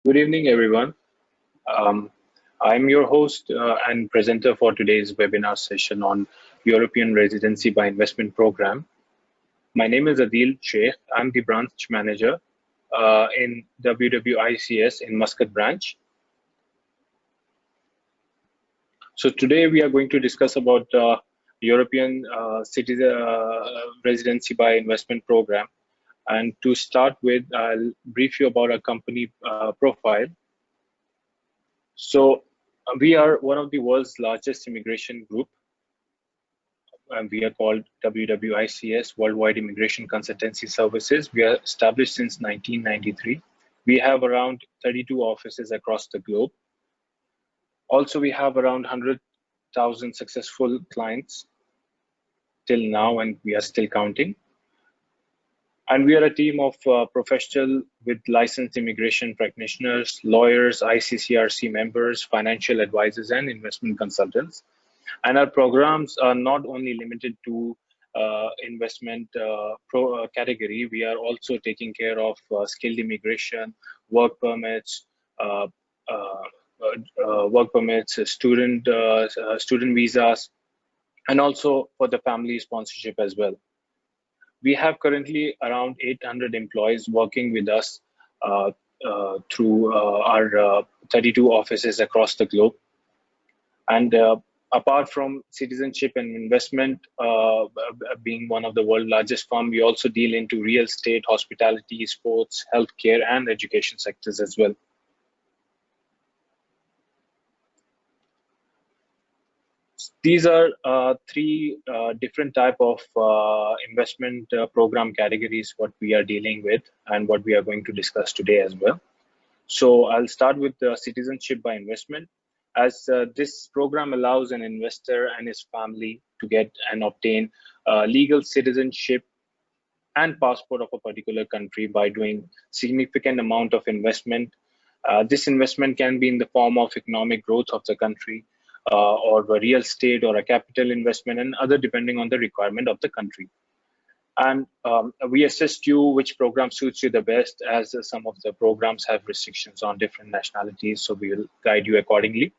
Good evening, everyone. I'm your host and presenter for today's webinar session on European Residency by Investment Program. My name is Adil Sheikh. I'm the branch manager in WWICS in Muscat branch. So today we are going to discuss about European Residency by Investment Program. And to start with, I'll brief you about our company profile. So we are one of the world's largest immigration group. And we are called WWICS, Worldwide Immigration Consultancy Services. We are established since 1993. We have around 32 offices across the globe. Also, we have around 100,000 successful clients till now, and we are still counting. And we are a team of professionals with licensed immigration practitioners, lawyers, ICCRC members, financial advisors, and investment consultants. And our programs are not only limited to investment category. We are also taking care of skilled immigration, work permits, student visas, and also for the family sponsorship as well. We have currently around 800 employees working with us through our 32 offices across the globe. And apart from citizenship and investment, being one of the world's largest firms, we also deal into real estate, hospitality, sports, healthcare, and education sectors as well. These are three different type of investment program categories what we are dealing with and what we are going to discuss today as well. So I'll start with citizenship by investment, as this program allows an investor and his family to get and obtain legal citizenship and passport of a particular country by doing significant amount of investment. This investment can be in the form of economic growth of the country, or a real estate or a capital investment, and other depending on the requirement of the country. And we assist you which program suits you the best, as some of the programs have restrictions on different nationalities, so we will guide you accordingly.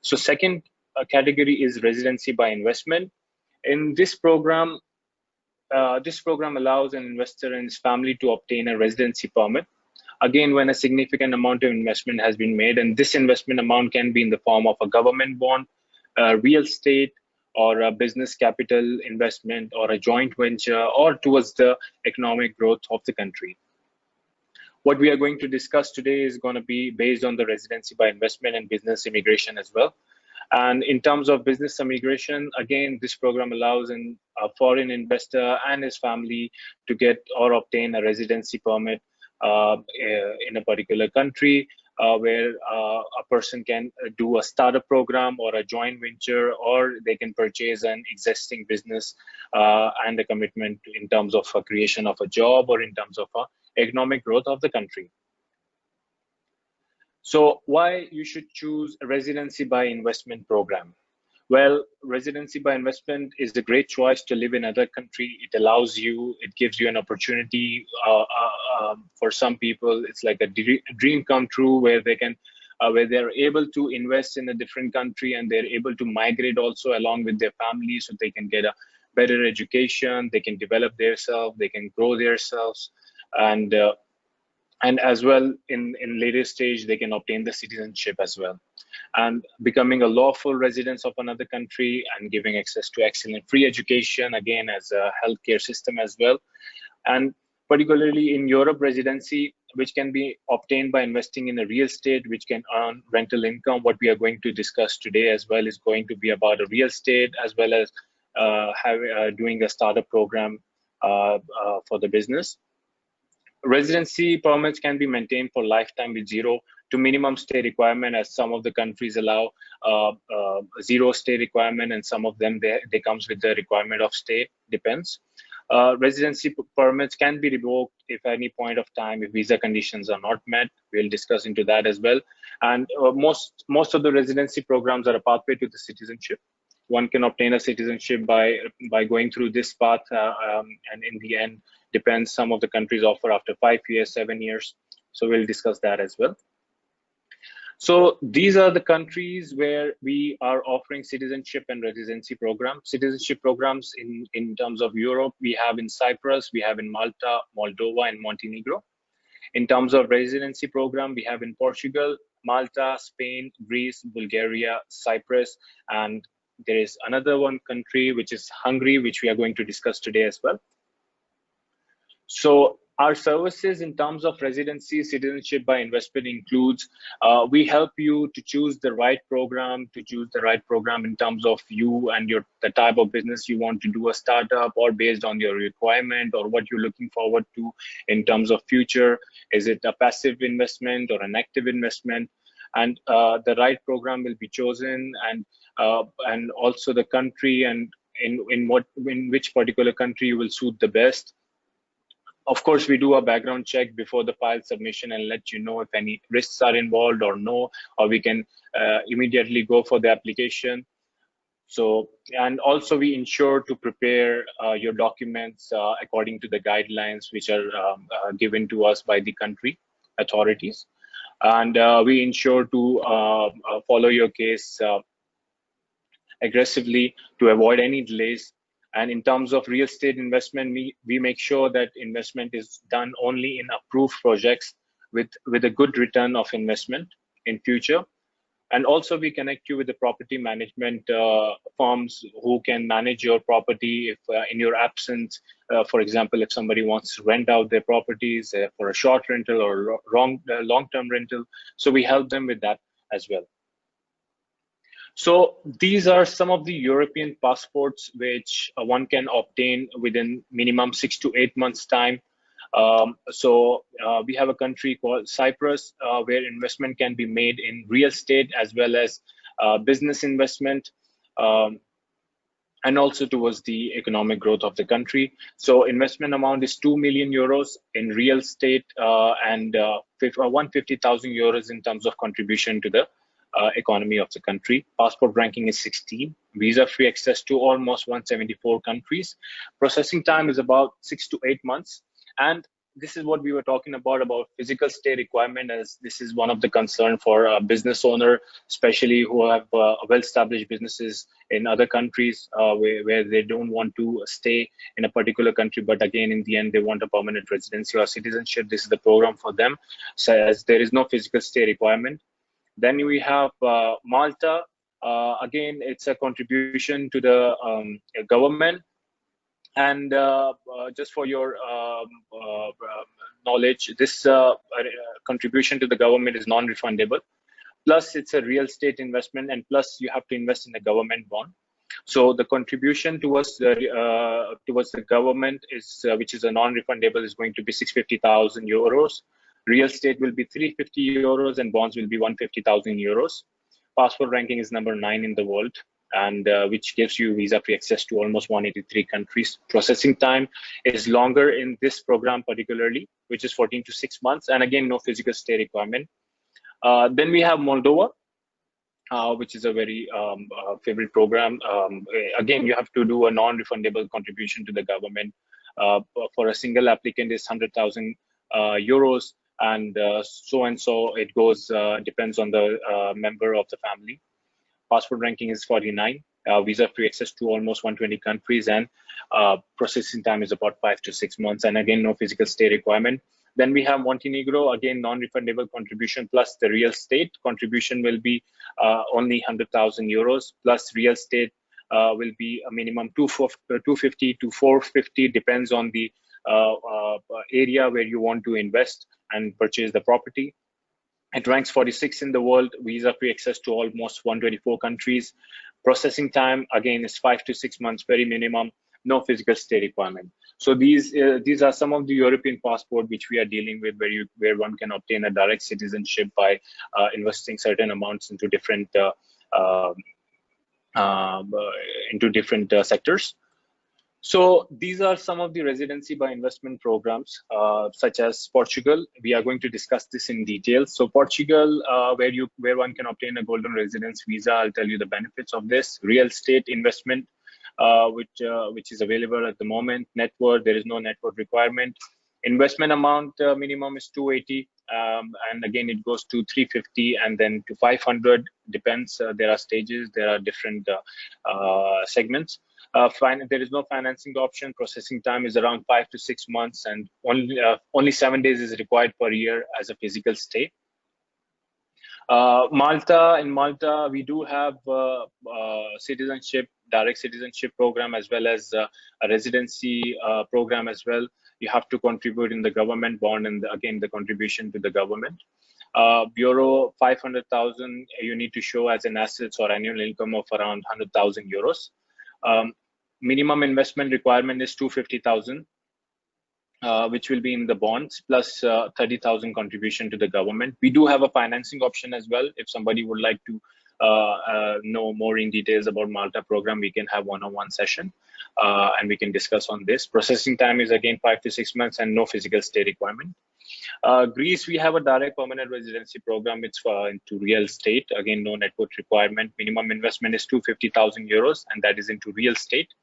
So second category is residency by investment. In this program allows an investor and his family to obtain a residency permit. Again, when a significant amount of investment has been made, and this investment amount can be in the form of a government bond, real estate, or a business capital investment, or a joint venture, or towards the economic growth of the country. What we are going to discuss today is going to be based on the residency by investment and business immigration as well. And in terms of business immigration, again, this program allows a foreign investor and his family to get or obtain a residency permit in a particular country, where a person can do a startup program or a joint venture, or they can purchase an existing business and a commitment in terms of a creation of a job or in terms of economic growth of the country. So why you should choose a residency by investment program? Well, residency by investment is a great choice to live in another country. It allows you, it gives you an opportunity. For some people, it's like a dream come true, where they can, where they're able to invest in a different country, and they're able to migrate also along with their family, so they can get a better education, they can develop themselves, they can grow themselves, and as well in later stage they can obtain the citizenship as well, and becoming a lawful resident of another country and giving access to excellent free education, again as a healthcare system as well. And particularly in Europe, residency which can be obtained by investing in a real estate which can earn rental income. What we are going to discuss today as well is going to be about a real estate, as well as doing a startup program for the business. Residency permits can be maintained for lifetime with zero to minimum stay requirement, as some of the countries allow zero stay requirement, and some of them they comes with the requirement of stay, depends. Residency permits can be revoked if any point of time, if visa conditions are not met. We'll discuss into that as well. And most of the residency programs are a pathway to the citizenship. One can obtain a citizenship by going through this path, and in the end, depends. Some of the countries offer after 5 years, 7 years. So we'll discuss that as well. So these are the countries where we are offering citizenship and residency programs. Citizenship programs in terms of Europe, we have in Cyprus, we have in Malta, Moldova, and Montenegro. In terms of residency program, we have in Portugal, Malta, Spain, Greece, Bulgaria, Cyprus, and there is another one country, which is Hungary, which we are going to discuss today as well. So our services in terms of residency, citizenship by investment includes, we help you to choose the right program, in terms of you and the type of business you want to do, a startup, or based on your requirement or what you're looking forward to in terms of future. Is it a passive investment or an active investment? And the right program will be chosen, and also the country, and in which particular country you will suit the best. Of course, we do a background check before the file submission and let you know if any risks are involved or no, or we can immediately go for the application. So, and also we ensure to prepare your documents according to the guidelines which are given to us by the country authorities. And we ensure to follow your case aggressively to avoid any delays. And in terms of real estate investment, we make sure that investment is done only in approved projects with a good return of investment in future. And also we connect you with the property management firms who can manage your property if in your absence. For example, if somebody wants to rent out their properties for a short rental or long-term rental. So we help them with that as well. So these are some of the European passports which one can obtain within minimum 6 to 8 months time. We have a country called Cyprus where investment can be made in real estate as well as business investment, and also towards the economic growth of the country. So investment amount is 2 million euros in real estate and 150,000 euros in terms of contribution to the economy of the country. Passport ranking is 16. Visa-free access to almost 174 countries. Processing time is about 6 to 8 months. And this is what we were talking about physical stay requirement, as this is one of the concern for a business owner, especially who have well-established businesses in other countries where they don't want to stay in a particular country, but again, in the end, they want a permanent residency or citizenship. This is the program for them, so as there is no physical stay requirement. Then we have Malta. Again, it's a contribution to the government. And just for your knowledge, this contribution to the government is non-refundable. Plus, it's a real estate investment, and plus you have to invest in a government bond. So the contribution towards the government is, which is a non-refundable, is going to be 650,000 euros. Real estate will be 350 euros, and bonds will be 150,000 euros. Passport ranking is number 9 in the world, and which gives you visa-free access to almost 183 countries. Processing time is longer in this program particularly, which is 14 to 6 months, and again, no physical stay requirement. Then we have Moldova, which is a very favorite program. Again, you have to do a non-refundable contribution to the government. For a single applicant is 100,000 euros, and so it goes, depends on the member of the family. Passport ranking is 49. Visa-free access to almost 120 countries, and processing time is about 5 to 6 months, and again, no physical stay requirement. Then we have Montenegro, again, non-refundable contribution, plus the real estate contribution will be only 100,000 euros, plus real estate will be a minimum 250 to 450, depends on the area where you want to invest and purchase the property. It ranks 46 in the world, visa-free access to almost 124 countries. Processing time, again, is 5 to 6 months, very minimum, no physical stay requirement. So these are some of the European passport which we are dealing with, where one can obtain a direct citizenship by investing certain amounts into different sectors. So these are some of the residency by investment programs, such as Portugal. We are going to discuss this in detail. So Portugal, where one can obtain a golden residence visa, I'll tell you the benefits of this. Real estate investment, which is available at the moment. Net worth, there is no net worth requirement. Investment amount minimum is 280, and again it goes to 350 and then to 500. Depends. There are stages. There are different segments. There is no financing option. Processing time is around 5 to 6 months, and only 7 days is required per year as a physical stay. In Malta, we do have citizenship, direct citizenship program, as well as a residency program as well. You have to contribute in the government bond, and again, the contribution to the government. Bureau, 500,000 you need to show as an assets or annual income of around 100,000 euros. Minimum investment requirement is 250,000. Which will be in the bonds, plus 30,000 contribution to the government. We do have a financing option as well. If somebody would like to know more in details about Malta program, we can have one-on-one session and we can discuss on this. Processing time is again 5 to 6 months and no physical stay requirement. Greece, we have a direct permanent residency program. It's into real estate. Again, no network requirement. Minimum investment is 250,000 euros, and that is into real estate.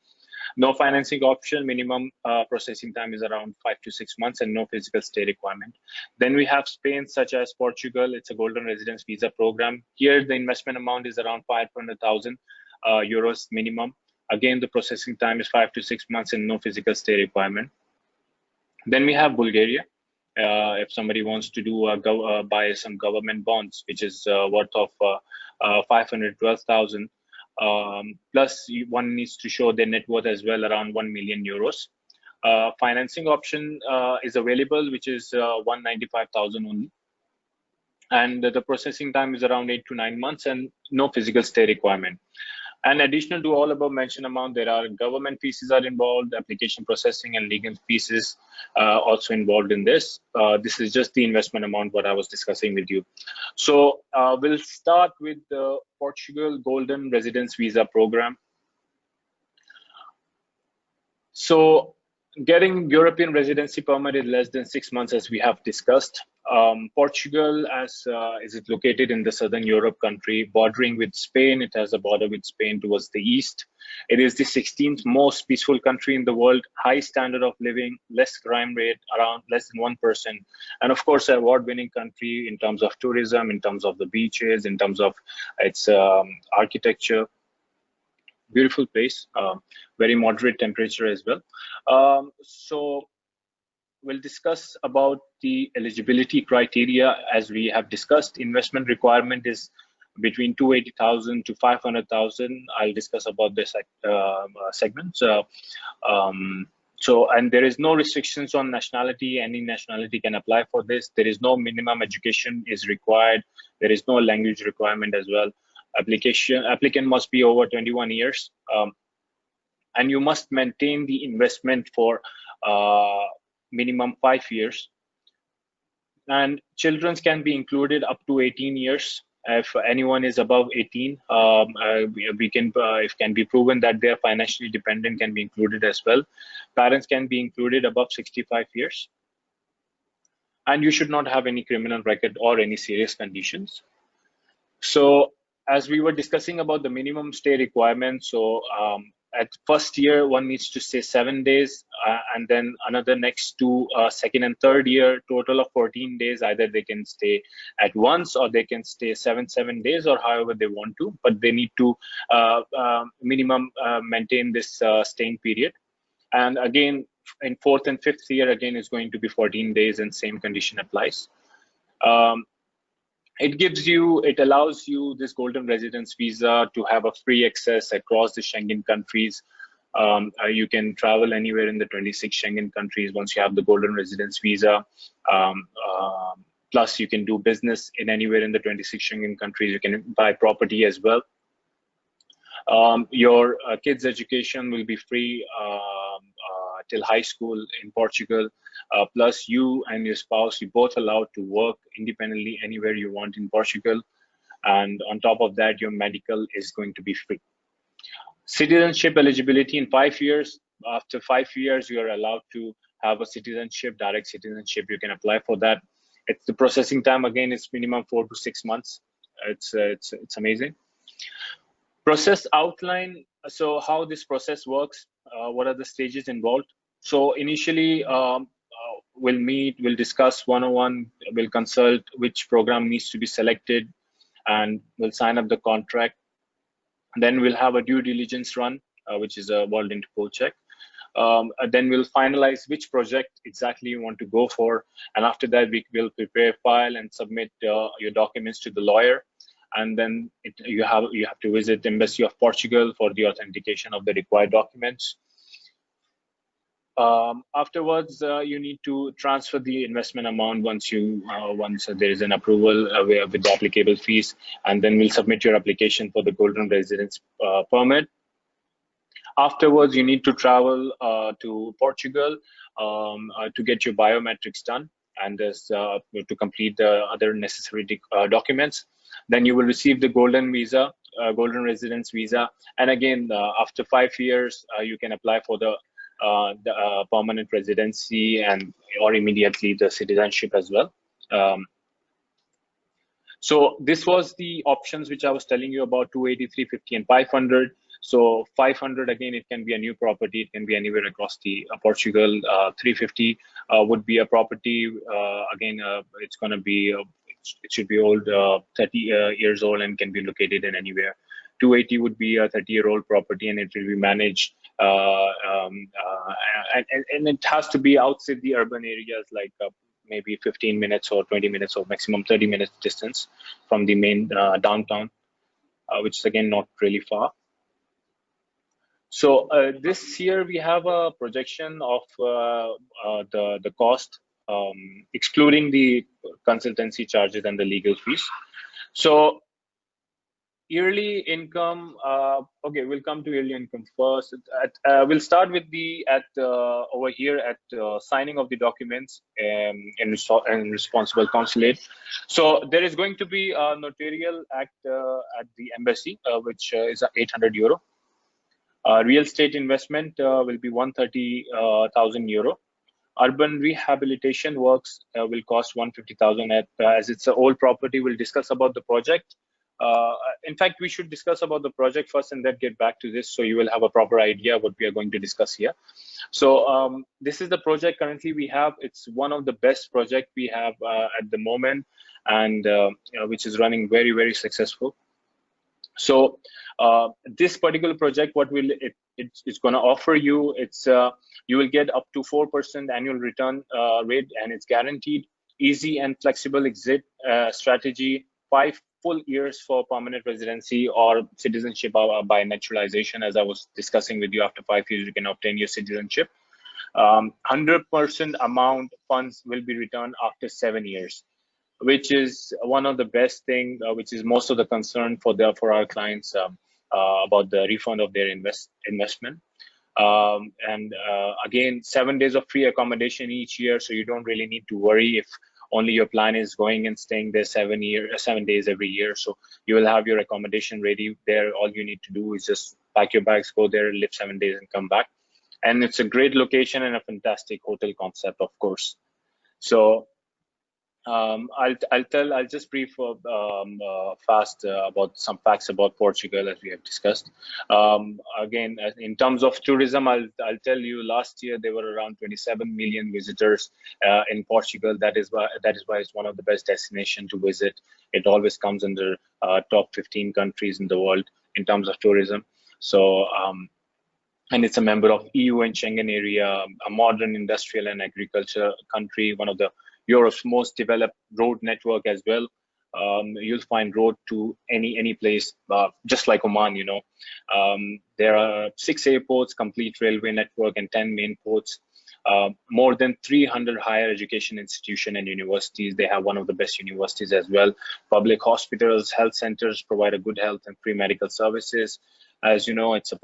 No financing option. Minimum processing time is around 5 to 6 months and no physical stay requirement. Then we have Spain, such as Portugal. It's a golden residence visa program. Here, the investment amount is around 500,000 euros minimum. Again, the processing time is 5 to 6 months and no physical stay requirement. Then we have Bulgaria. If somebody wants to do buy some government bonds, which is worth of 512,000. Plus one needs to show their net worth as well, around 1 million euros. Financing option is available, which is 195,000 only, and the processing time is around 8 to 9 months and no physical stay requirement. And additional to all above mentioned amount, there are government fees are involved, application processing and legal fees also involved in this. This is just the investment amount what I was discussing with you. So we'll start with the Portugal Golden Residence Visa Program. So getting European residency permit in less than 6 months, as we have discussed. Portugal, as is it located in the southern Europe country, bordering with Spain. It has a border with Spain towards the east. It is the 16th most peaceful country in the world. High standard of living, less crime rate, around less than 1%, and of course, an award-winning country in terms of tourism, in terms of the beaches, in terms of its architecture. Beautiful place, very moderate temperature as well. So we'll discuss about the eligibility criteria. As we have discussed, investment requirement is between 280,000 to 500,000. I'll discuss about this segment. And there is no restrictions on nationality. Any nationality can apply for this. There is no minimum education is required. There is no language requirement as well. Applicant must be over 21 years, and you must maintain the investment for minimum 5 years. And children can be included up to 18 years. If anyone is above 18, we can, if can be proven that they are financially dependent, can be included as well. Parents can be included above 65 years. And you should not have any criminal record or any serious conditions. So as we were discussing about the minimum stay requirement, so at first year, one needs to stay 7 days, and then another next to second and third year, total of 14 days. Either they can stay at once or they can stay 7 days, or however they want to, but they need to minimum maintain this staying period. And again, in fourth and fifth year, again, is going to be 14 days and same condition applies. It allows you this golden residence visa to have a free access across the Schengen countries. You can travel anywhere in the 26 Schengen countries once you have the golden residence visa. Plus, you can do business in anywhere in the 26 Schengen countries. You can buy property as well. Your kids' education will be free till high school in Portugal. Plus, you and your spouse, you both allowed to work independently anywhere you want in Portugal. And on top of that, your medical is going to be free. Citizenship eligibility in 5 years. After 5 years, you are allowed to have a citizenship, direct citizenship. You can apply for that. It's the processing time, again, is minimum 4 to 6 months. It's amazing. Process outline. So how this process works, what are the stages involved? So initially, we'll meet, we'll discuss one-on-one, we'll consult which program needs to be selected, and we'll sign up the contract. Then we'll have a due diligence run, which is a World Interpol check. Then we'll finalize which project exactly you want to go for, and after that we will prepare a file and submit your documents to the lawyer, and then you have to visit the Embassy of Portugal for the authentication of the required documents. Afterwards, you need to transfer the investment amount once there is an approval with the applicable fees, and then we'll submit your application for the golden residence permit. Afterwards, you need to travel to Portugal to get your biometrics done and to complete the other necessary documents. Then you will receive the golden visa, golden residence visa, and again, after 5 years, you can apply for the permanent residency or immediately the citizenship as well. So this was the options which I was telling you about: 280, 350, and 500. So 500, again, it can be a new property. It can be anywhere across the Portugal. 350 would be a property. Again, it's going to be, it should be old, 30 years old, and can be located in anywhere. 280 would be a 30-year-old property, and it will be managed. And it has to be outside the urban areas, like maybe 15 minutes or 20 minutes or maximum 30 minutes distance from the main downtown, which is again not really far. So this year we have a projection of the cost, excluding the consultancy charges and the legal fees. So yearly income, okay, we'll come to yearly income first. We'll start with over here at signing of the documents in responsible consulate. So there is going to be a notarial act at the embassy, which is 800 euro. Real estate investment will be 130,000 euro. Urban rehabilitation works will cost 150,000. As it's an old property, we'll discuss about the project. In fact, we should discuss about the project first and then get back to this, so you will have a proper idea what we are going to discuss here. So this is the project currently we have. It's one of the best projects we have at the moment, and which is running very, very successful. So this particular project, what will it's going to offer you? It's you will get up to 4% annual return rate, and it's guaranteed. Easy and flexible exit strategy. 5 full years for permanent residency or citizenship by naturalization. As I was discussing with you, after 5 years you can obtain your citizenship. 100% amount funds will be returned after 7 years, which is one of the best thing, which is most of the concern for our clients about the refund of their investment. Again, 7 days of free accommodation each year, so you don't really need to worry if only your plan is going and staying there 7 days every year. So you will have your accommodation ready there. All you need to do is just pack your bags, go there, live 7 days, and come back. And it's a great location and a fantastic hotel concept, of course. So I'll just brief fast about some facts about Portugal, as we have discussed. Again, in terms of tourism, I'll tell you, last year there were around 27 million visitors in Portugal. That is why it's one of the best destinations to visit. It always comes under top 15 countries in the world in terms of tourism. So and it's a member of EU and Schengen area, a modern industrial and agriculture country, one of the Europe's most developed road network as well. You'll find road to any place, just like Oman, you know. There are 6 airports, complete railway network, and 10 main ports. More than 300 higher education institutions and universities. They have one of the best universities as well. Public hospitals, health centers provide a good health and free medical services. As you know, it's a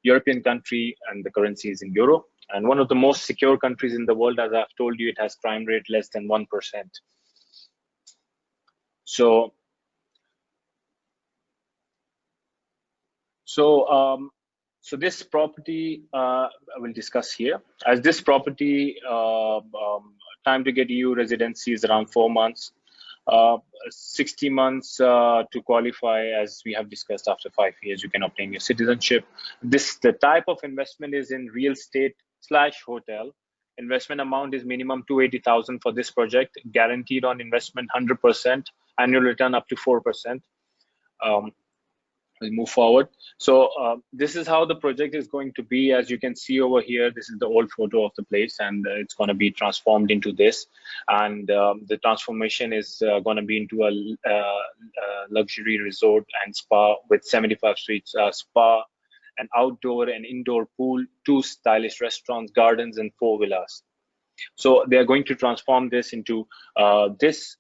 European country, and the currency is in euro. And one of the most secure countries in the world. As I've told you, it has crime rate less than 1%. So this property I will discuss here. As this property, time to get EU residency is around 4 months. 60 months to qualify, as we have discussed. After 5 years, you can obtain your citizenship. The type of investment is in real estate / hotel. Investment amount is minimum 280,000 for this project, guaranteed on investment 100%, annual return up to 4%. We'll move forward. So this is how the project is going to be. As you can see over here, this is the old photo of the place, and it's going to be transformed into this. And the transformation is going to be into a luxury resort and spa with 75 suites, spa, an outdoor and indoor pool, 2 stylish restaurants, gardens, and 4 villas. So they are going to transform this into this.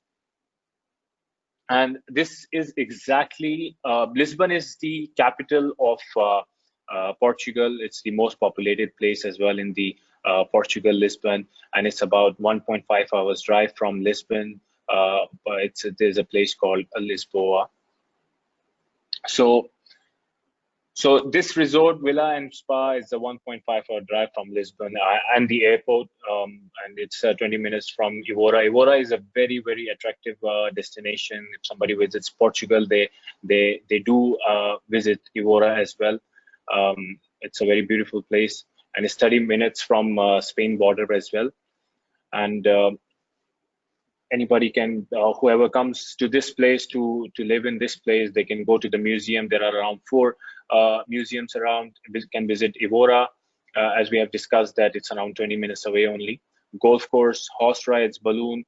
And this is exactly, Lisbon is the capital of Portugal. It's the most populated place as well in the Portugal, Lisbon, and it's about 1.5 hours drive from Lisbon. But there's a place called Lisboa. So this resort, villa and spa is a 1.5-hour drive from Lisbon and the airport, and it's 20 minutes from Evora. Evora is a very, very attractive destination. If somebody visits Portugal, they do visit Evora as well. It's a very beautiful place, and it's 30 minutes from Spain border as well. And anybody can, whoever comes to this place to live in this place, they can go to the museum. There are around 4 museums around. Can visit Evora, as we have discussed that it's around 20 minutes away only. Golf course, horse rides, balloon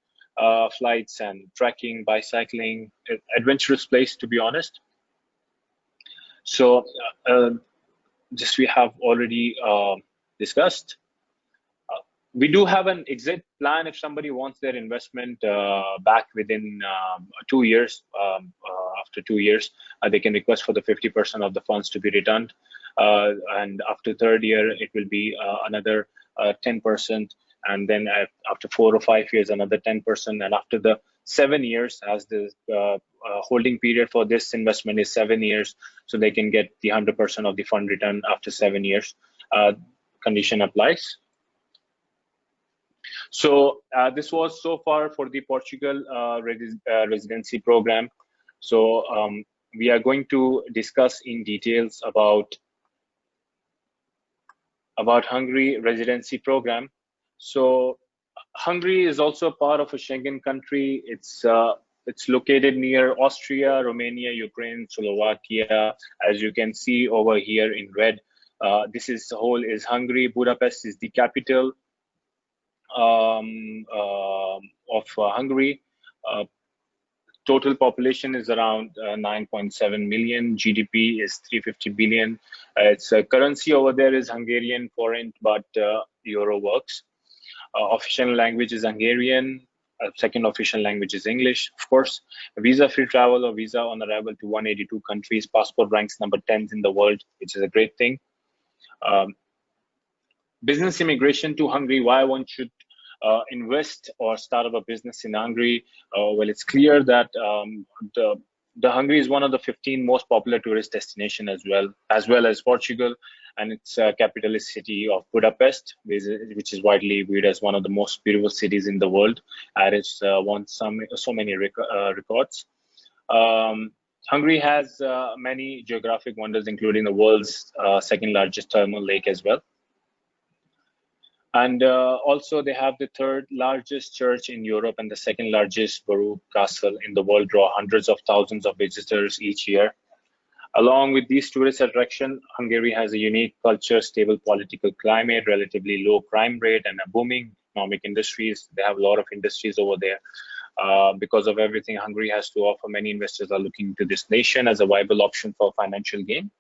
flights, and trekking, bicycling, adventurous place, to be honest. So this we have already discussed. We do have an exit plan if somebody wants their investment back within 2 years. After 2 years, they can request for the 50% of the funds to be returned. And after 3rd year, it will be another 10%. And then after 4 or 5 years, another 10%. And after the 7 years, as the holding period for this investment is 7 years, so they can get the 100% of the fund return after 7 years. Condition applies. So this was so far for the Portugal residency program. So we are going to discuss in details about Hungary residency program. So Hungary is also part of a Schengen country. It's located near Austria, Romania, Ukraine, Slovakia. As you can see over here in red, this is whole is Hungary. Budapest is the capital of Hungary. Total population is around 9.7 million. GDP is 350 billion. Its currency over there is Hungarian forint, but euro works. Official language is Hungarian. Second official language is English, of course. Visa-free travel or visa on arrival to 182 countries. Passport ranks number 10 in the world, which is a great thing. Business immigration to Hungary, why one should invest or start up a business in Hungary. Well, it's clear that the Hungary is one of the 15 most popular tourist destinations as well as Portugal, and its capital is city of Budapest, which is widely viewed as one of the most beautiful cities in the world, and it's won so many records. Hungary has many geographic wonders, including the world's second largest thermal lake as well. And also they have the 3rd largest church in Europe and the 2nd largest Baroque castle in the world, draw hundreds of thousands of visitors each year. Along with these tourist attractions, Hungary has a unique culture, stable political climate, relatively low crime rate, and a booming economic industries. They have a lot of industries over there. Because of everything Hungary has to offer, many investors are looking to this nation as a viable option for financial gain.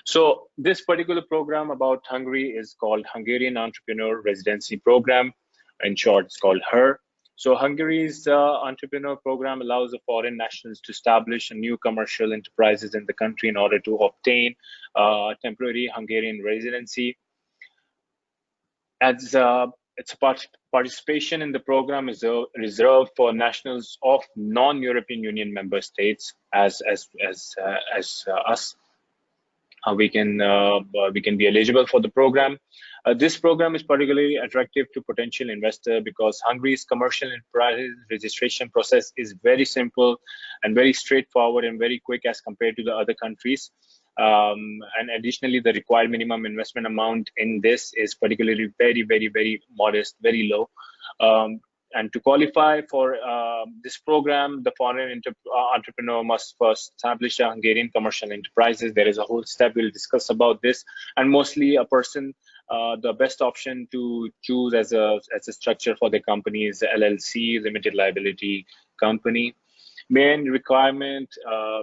So this particular program about Hungary is called Hungarian Entrepreneur Residency Program. In short, it's called HER. So Hungary's entrepreneur program allows the foreign nationals to establish new commercial enterprises in the country in order to obtain temporary Hungarian residency. As its participation in the program is reserved for nationals of non-European Union member states, as us. We can be eligible for the program. This program is particularly attractive to potential investor because Hungary's commercial enterprise registration process is very simple and very straightforward and very quick as compared to the other countries. And additionally, the required minimum investment amount in this is particularly very modest, very low. And to qualify for this program, the foreign entrepreneur must first establish a Hungarian commercial enterprises. There is a whole step we'll discuss about this, and mostly a person. The best option to choose as a structure for the company is LLC, limited liability company. Main requirement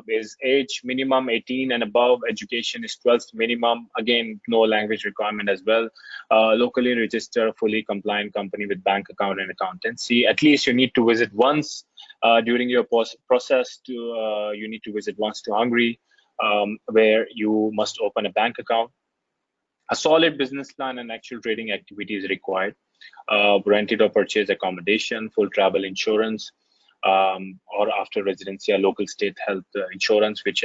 is age minimum 18 and above. Education is 12th minimum. Again, no language requirement as well. Locally register fully compliant company with bank account and accountancy. At least you need to visit once during your process. You need to visit once to Hungary, where you must open a bank account. A solid business plan and actual trading activity is required. Rented or purchased accommodation, full travel insurance, or after residency, a local state health insurance, which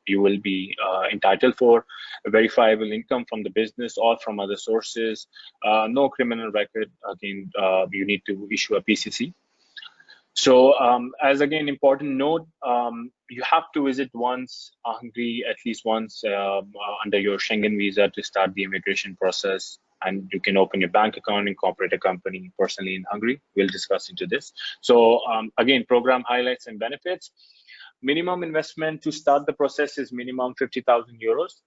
you will be entitled for. A verifiable income from the business or from other sources. No criminal record. Again, you need to issue a PCC. So as again, important note, you have to visit once Hungary at least once under your Schengen visa to start the immigration process, and you can open your bank account, incorporate a company personally in Hungary. We'll discuss into this. So again, program highlights and benefits. Minimum investment to start the process is minimum 50,000 euros.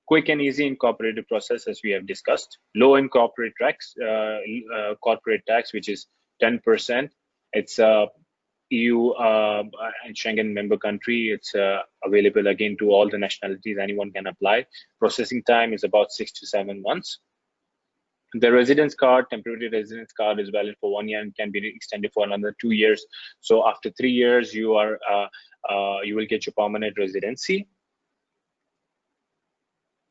Quick and easy incorporated process, as we have discussed. Low in corporate tax, which is 10%. It's EU and Schengen member country. It's available again to all the nationalities. Anyone can apply. Processing time is about 6 to 7 months. The residence card, temporary residence card, is valid for 1 year and can be extended for another 2 years. So after 3 years, you will get your permanent residency.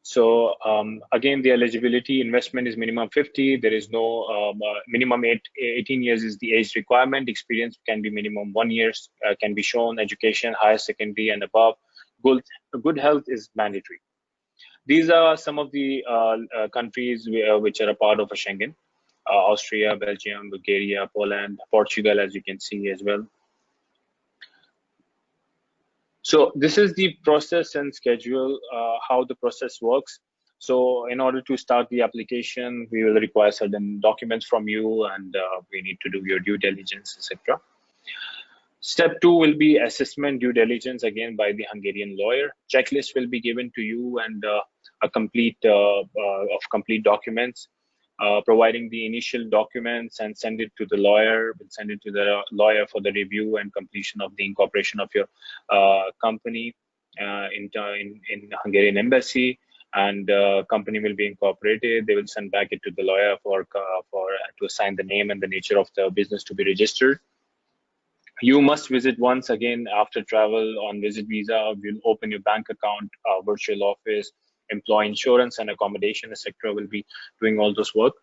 So again, the eligibility investment is minimum 50. There is no minimum 18 years is the age requirement. Experience can be minimum 1 year, can be shown. Education, higher secondary and above. Good health is mandatory. These are some of the countries which are a part of a Schengen. Austria, Belgium, Bulgaria, Poland, Portugal, as you can see as well. So this is the process and schedule, how the process works. So in order to start the application, we will require certain documents from you, and we need to do your due diligence, etc. Step 2 will be assessment due diligence, again by the Hungarian lawyer. Checklist will be given to you, and a complete documents, providing the initial documents and send it to the lawyer. We'll send it to the lawyer for the review and completion of the incorporation of your company in Hungarian embassy, and company will be incorporated. They will send back it to the lawyer to assign the name and the nature of the business to be registered. You must visit once again after travel on visit visa. We'll open your bank account, virtual office, employee insurance and accommodation, etc. will be doing all this work.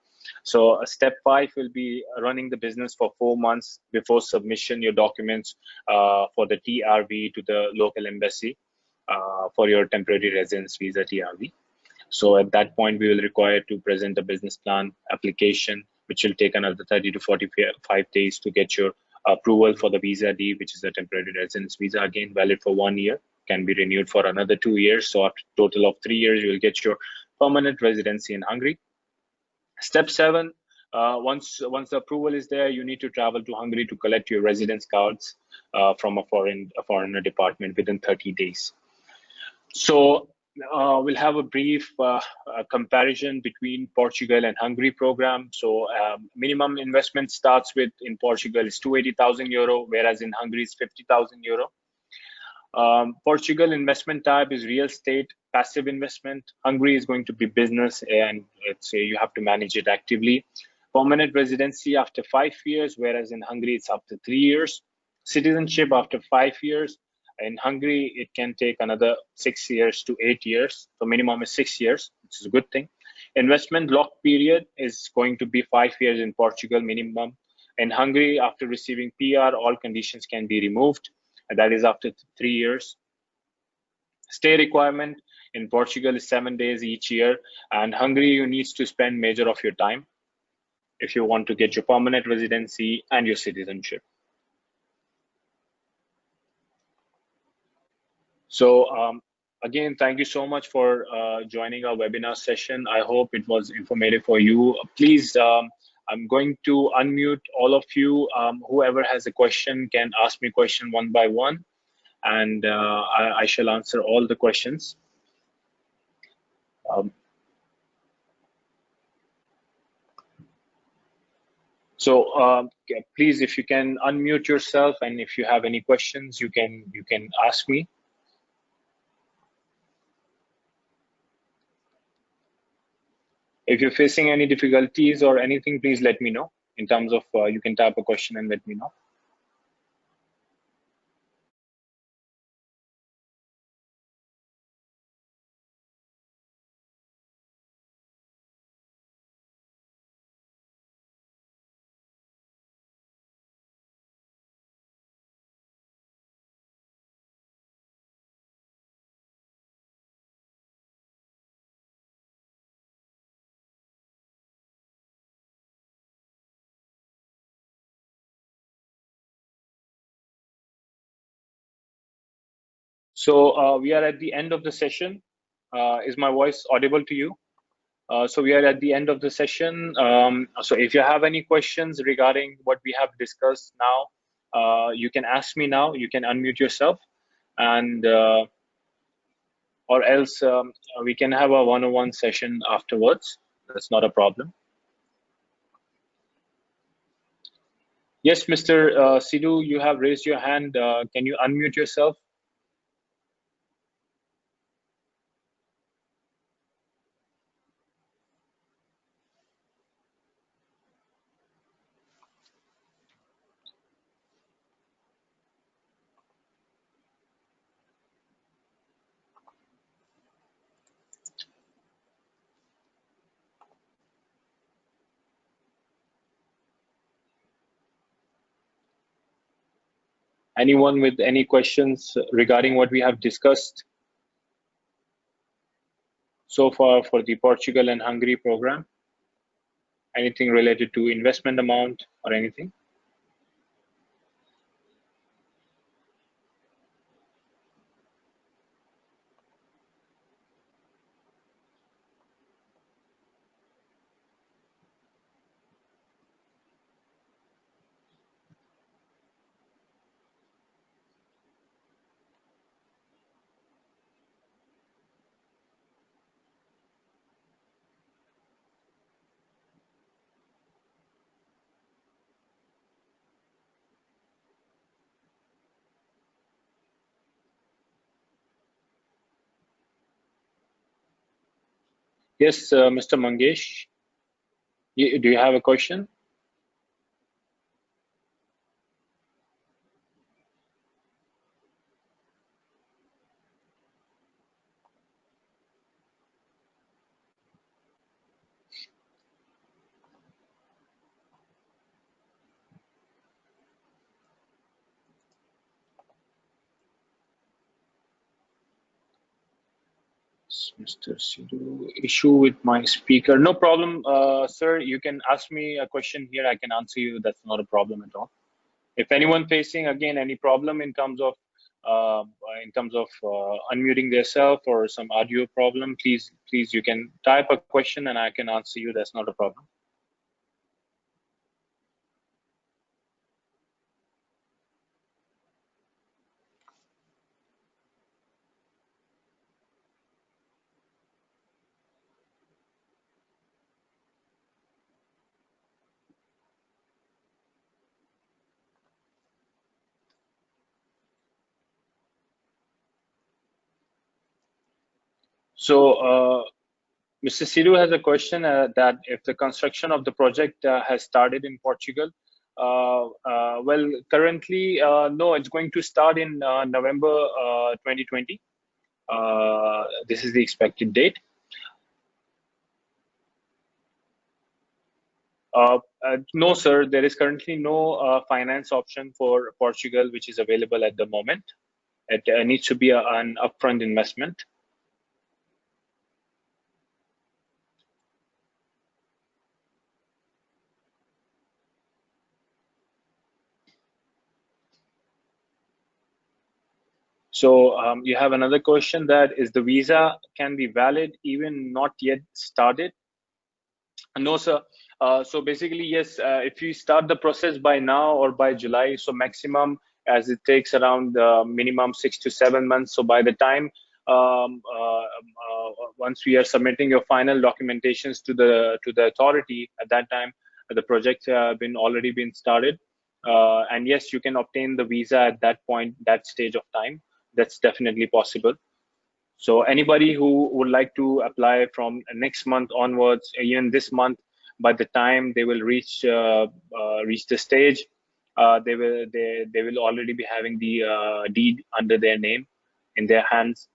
So step 5 will be running the business for 4 months before submission your documents for the TRV to the local embassy for your temporary residence visa TRV. So at that point, we will require to present a business plan application, which will take another 30 to 45 days to get your approval for the visa D, which is a temporary residence visa, again valid for 1 year, can be renewed for another 2 years. So after a total of 3 years, you will get your permanent residency in Hungary. Step 7, once the approval is there, you need to travel to Hungary to collect your residence cards from a foreigner department within 30 days. So we'll have a brief comparison between Portugal and Hungary program. So minimum investment starts with, in Portugal, is 280,000 euro, whereas in Hungary is 50,000 euro. Portugal investment type is real estate, passive investment. Hungary is going to be business, and let's say you have to manage it actively. Permanent residency after 5 years, whereas in Hungary it's after 3 years. Citizenship after 5 years. In Hungary, it can take another 6 years to 8 years. So minimum is 6 years, which is a good thing. Investment lock period is going to be 5 years in Portugal minimum. In Hungary, after receiving PR, all conditions can be removed, and that is after 3 years. Stay requirement in Portugal is 7 days each year, and Hungary, you need to spend major of your time if you want to get your permanent residency and your citizenship. So Again, thank you so much for joining our webinar session. I hope it was informative for you. Please, I'm going to unmute all of you. Whoever has a question can ask me question one by one, and I shall answer all the questions. Um, please, if you can unmute yourself, and if you have any questions, you can ask me. If you're facing any difficulties or anything, please let me know. In terms of, you can type a question and let me know. So we are at the end of the session. Is my voice audible to you? So we are at the end of the session. So if you have any questions regarding what we have discussed now, you can ask me now. You can unmute yourself, and or else we can have a one-on-one session afterwards. That's not a problem. Yes, Mr. Sidhu, you have raised your hand. Can you unmute yourself? Anyone with any questions regarding what we have discussed so far for the Portugal and Hungary program? Anything related to investment amount or anything? Yes, Mr. Mangesh, do you have a question? Mr. Sidhu, issue with my speaker. No problem, sir. You can ask me a question here. I can answer you. That's not a problem at all. If anyone facing again any problem uh, in terms of unmuting themselves or some audio problem, please you can type a question and I can answer you. That's not a problem. So Mr. Sidhu has a question that if the construction of the project has started in Portugal. Well, currently, no, it's going to start in November 2020. This is the expected date. No, sir, there is currently no finance option for Portugal which is available at the moment. It needs to be an upfront investment. So you have another question, that is the visa can be valid even not yet started? No, sir. So basically, yes, if you start the process by now or by July, so maximum, as it takes around minimum 6 to 7 months. So by the time once we are submitting your final documentations to the authority, at that time the project been already been started, and yes, you can obtain the visa at that point, that stage of time. That's definitely possible. So anybody who would like to apply from next month onwards, even this month, by the time they will reach the stage, they will already be having the deed under their name in their hands.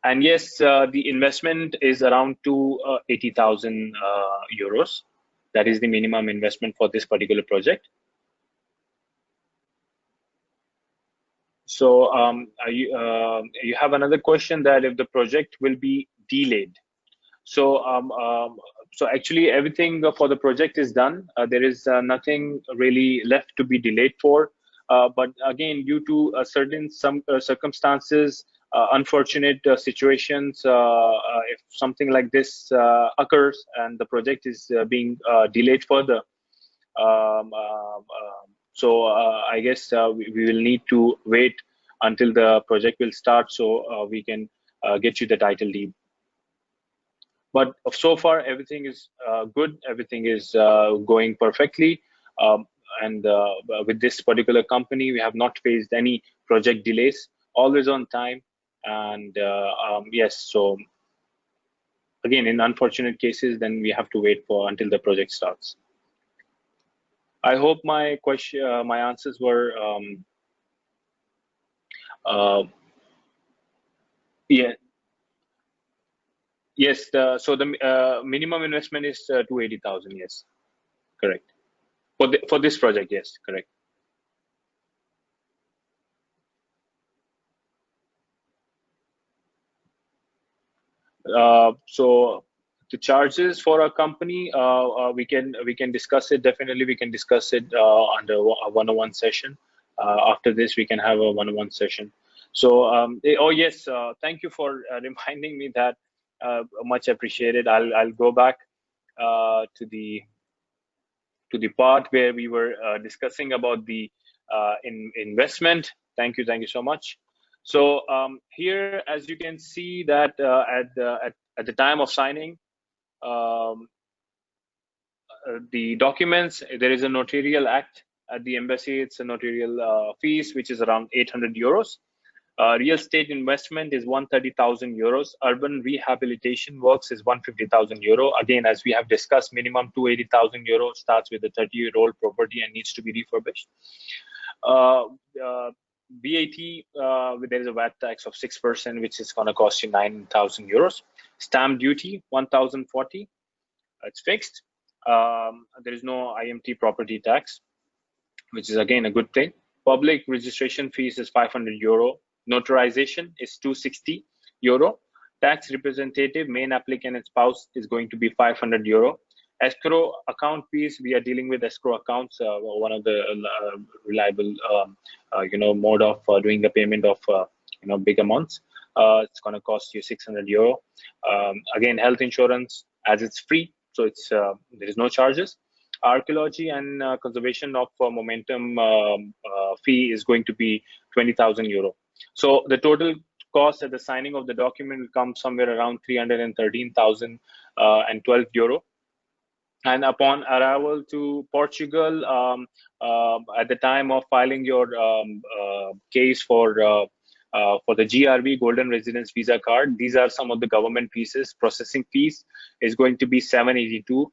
And yes, the investment is around to 80,000 euros. That is the minimum investment for this particular project. So you have another question, that if the project will be delayed. So, so actually everything for the project is done. There is nothing really left to be delayed for. But again, due to some circumstances, unfortunate situations, if something like this occurs and the project is being delayed further, so I guess we will need to wait until the project will start, so we can get you the title deed. But so far, everything is good. Everything is going perfectly. And with this particular company, we have not faced any project delays, always on time. And yes, so again, in unfortunate cases, then we have to wait for until the project starts. I hope my my answers were, uh, yeah, yes. So the minimum investment is 280,000. Yes, correct. For this project, yes, correct. So the charges for a company, we can discuss it. Definitely, we can discuss it under a one-on-one session. After this, we can have a one-on-one session. So, oh yes, thank you for reminding me that. Much appreciated. I'll go back to the part where we were discussing about the investment. Thank you so much. So here, as you can see, that at the time of signing the documents, there is a notarial act at the embassy. It's a notarial fees, which is around 800 euros. Real estate investment is 130,000 euros. Urban rehabilitation works is 150,000 euro. Again, as we have discussed, minimum 280,000 euros, starts with a 30-year-old property and needs to be refurbished. VAT, there is a VAT tax of 6%, which is going to cost you 9,000 euros. Stamp duty, 1,040. It's fixed. There is no IMT property tax, which is again a good thing. Public registration fees is 500 euro. Notarization is 260 euro. Tax representative, main applicant and spouse is going to be 500 euro. Escrow account fees, we are dealing with escrow accounts, one of the reliable mode of doing the payment of big amounts. It's going to cost you 600 euro. Again, health insurance, as it's free, so it's there is no charges. Archaeology and conservation of momentum fee is going to be 20,000 euro. So the total cost at the signing of the document will come somewhere around 313,012 euro. And upon arrival to Portugal, at the time of filing your case for the GRV, Golden Residence Visa Card, these are some of the government pieces. Processing fees is going to be 782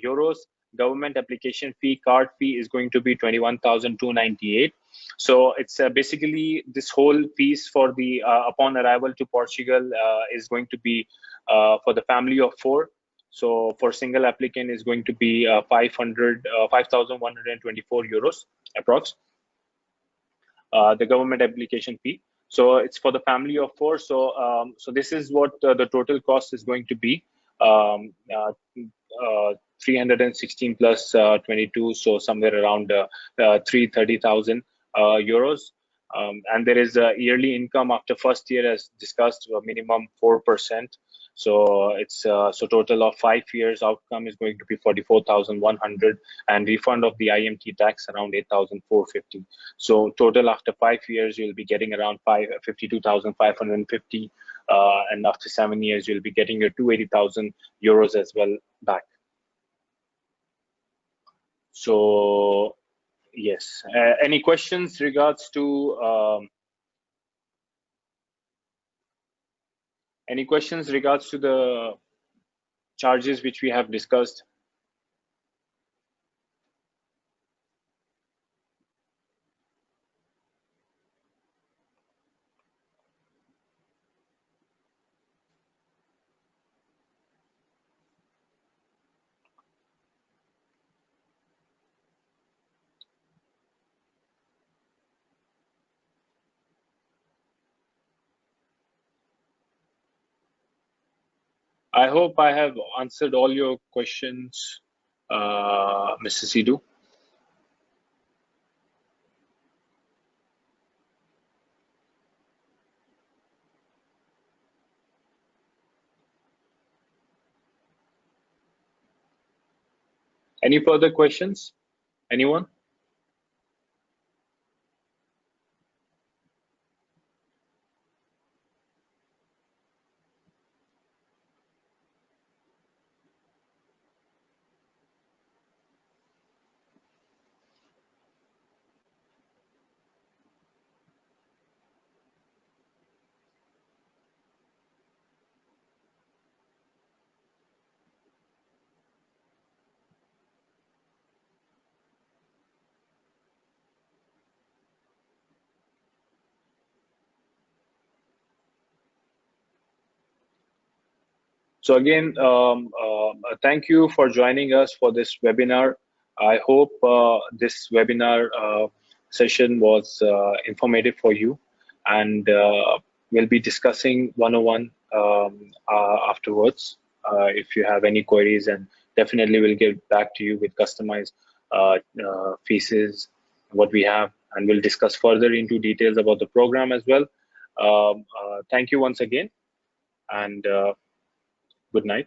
euros. Government application fee, card fee is going to be 21,298. So it's basically this whole fees for the upon arrival to Portugal is going to be for the family of 4. So for single applicant is going to be 5,124 euros approx. The government application fee. So it's for the family of 4. So so this is what the total cost is going to be. 316 plus 22, so somewhere around 330,000 euros. And there is a yearly income after first year, as discussed, a minimum 4%. So it's so total of 5 years outcome is going to be 44,100, and refund of the IMT tax around 8,450. So total after 5 years you'll be getting around 52,550, and after 7 years you'll be getting your 280,000 euros as well back. So yes, any questions regards to any questions regards to the charges which we have discussed? I hope I have answered all your questions, Mr. Sidhu. Any further questions? Anyone? So again, thank you for joining us for this webinar. I hope this webinar session was informative for you, and we'll be discussing one-on-one afterwards if you have any queries, and definitely we'll get back to you with customized pieces, what we have, and we'll discuss further into details about the program as well. Thank you once again, and good night.